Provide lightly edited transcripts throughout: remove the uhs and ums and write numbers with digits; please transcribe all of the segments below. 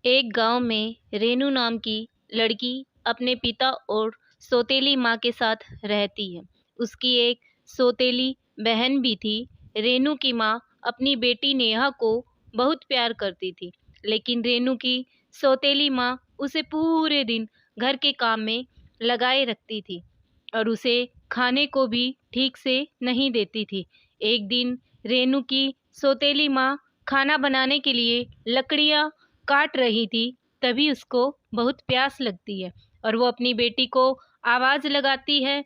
एक गांव में रेनू नाम की लड़की अपने पिता और सौतेली माँ के साथ रहती है। उसकी एक सौतेली बहन भी थी। रेनू की माँ अपनी बेटी नेहा को बहुत प्यार करती थी, लेकिन रेनू की सौतेली माँ उसे पूरे दिन घर के काम में लगाए रखती थी और उसे खाने को भी ठीक से नहीं देती थी। एक दिन रेनू की सौतेली माँ खाना बनाने के लिए लकड़ियाँ काट रही थी। तभी उसको बहुत प्यास लगती है और वो अपनी बेटी को आवाज़ लगाती है,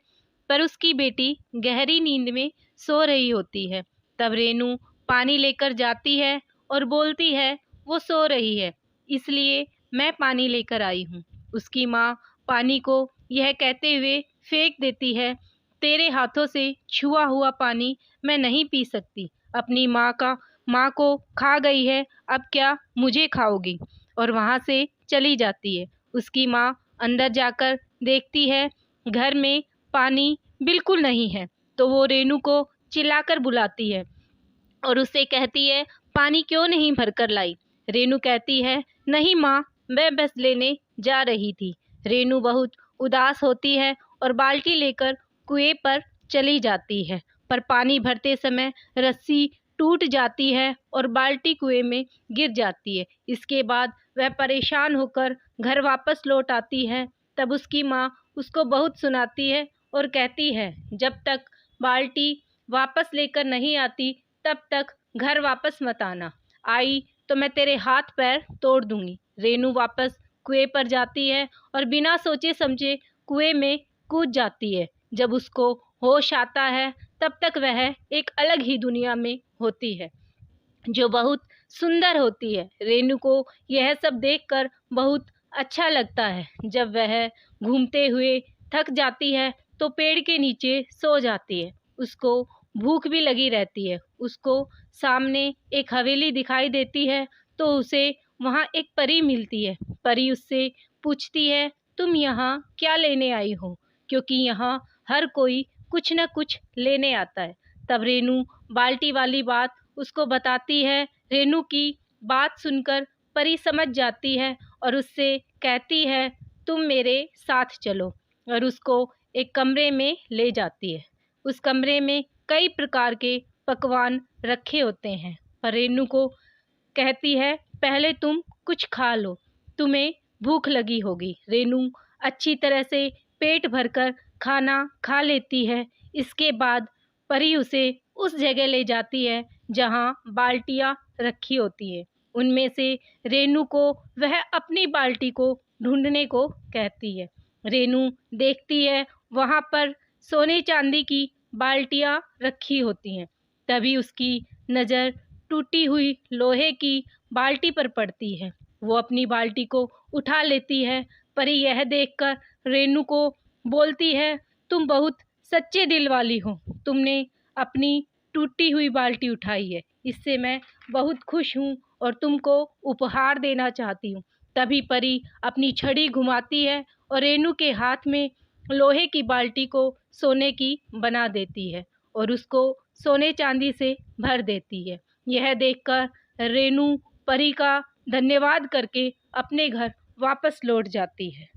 पर उसकी बेटी गहरी नींद में सो रही होती है। तब रेनू पानी लेकर जाती है और बोलती है वो सो रही है, इसलिए मैं पानी लेकर आई हूँ। उसकी माँ पानी को यह कहते हुए फेंक देती है, तेरे हाथों से छुआ हुआ पानी मैं नहीं पी सकती। अपनी माँ को खा गई है, अब क्या मुझे खाओगी? और वहाँ से चली जाती है। उसकी माँ अंदर जाकर देखती है, घर में पानी बिल्कुल नहीं है। तो वो रेनू को चिल्लाकर बुलाती है और उससे कहती है, पानी क्यों नहीं भर कर लाई? रेनू कहती है, नहीं माँ, मैं बस लेने जा रही थी। रेनू बहुत उदास होती है और बाल्टी लेकर कुएं पर चली जाती है, पर पानी भरते समय रस्सी टूट जाती है और बाल्टी कुएं में गिर जाती है। इसके बाद वह परेशान होकर घर वापस लौट आती है। तब उसकी माँ उसको बहुत सुनाती है और कहती है, जब तक बाल्टी वापस लेकर नहीं आती तब तक घर वापस मत आना, आई तो मैं तेरे हाथ पैर तोड़ दूंगी। रेनू वापस कुएं पर जाती है और बिना सोचे समझे कुएं में कूद जाती है। जब उसको होश आता है तब तक वह एक अलग ही दुनिया में होती है, जो बहुत सुंदर होती है। रेनू को यह सब देखकर बहुत अच्छा लगता है। जब वह घूमते हुए थक जाती है तो पेड़ के नीचे सो जाती है। उसको भूख भी लगी रहती है। उसको सामने एक हवेली दिखाई देती है तो उसे वहाँ एक परी मिलती है। परी उससे पूछती है, तुम यहाँ क्या लेने आई हो? क्योंकि यहाँ हर कोई कुछ न कुछ लेने आता है। तब रेनू बाल्टी वाली बात उसको बताती है। रेनू की बात सुनकर परी समझ जाती है और उससे कहती है, तुम मेरे साथ चलो, और उसको एक कमरे में ले जाती है। उस कमरे में कई प्रकार के पकवान रखे होते हैं, पर रेनू को कहती है, पहले तुम कुछ खा लो, तुम्हें भूख लगी होगी। रेनू अच्छी तरह से पेट भरकर खाना खा लेती है। इसके बाद परी उसे उस जगह ले जाती है जहाँ बाल्टियाँ रखी होती है। उनमें से रेनू को वह अपनी बाल्टी को ढूंढने को कहती है। रेनू देखती है वहाँ पर सोने चांदी की बाल्टियाँ रखी होती हैं। तभी उसकी नज़र टूटी हुई लोहे की बाल्टी पर पड़ती है। वो अपनी बाल्टी को उठा लेती है। परी यह देखकर रेनू को बोलती है, तुम बहुत सच्चे दिल वाली हो, तुमने अपनी टूटी हुई बाल्टी उठाई है, इससे मैं बहुत खुश हूँ और तुमको उपहार देना चाहती हूँ। तभी परी अपनी छड़ी घुमाती है और रेनू के हाथ में लोहे की बाल्टी को सोने की बना देती है और उसको सोने चांदी से भर देती है। यह देखकर रेनू परी का धन्यवाद करके अपने घर वापस लौट जाती है।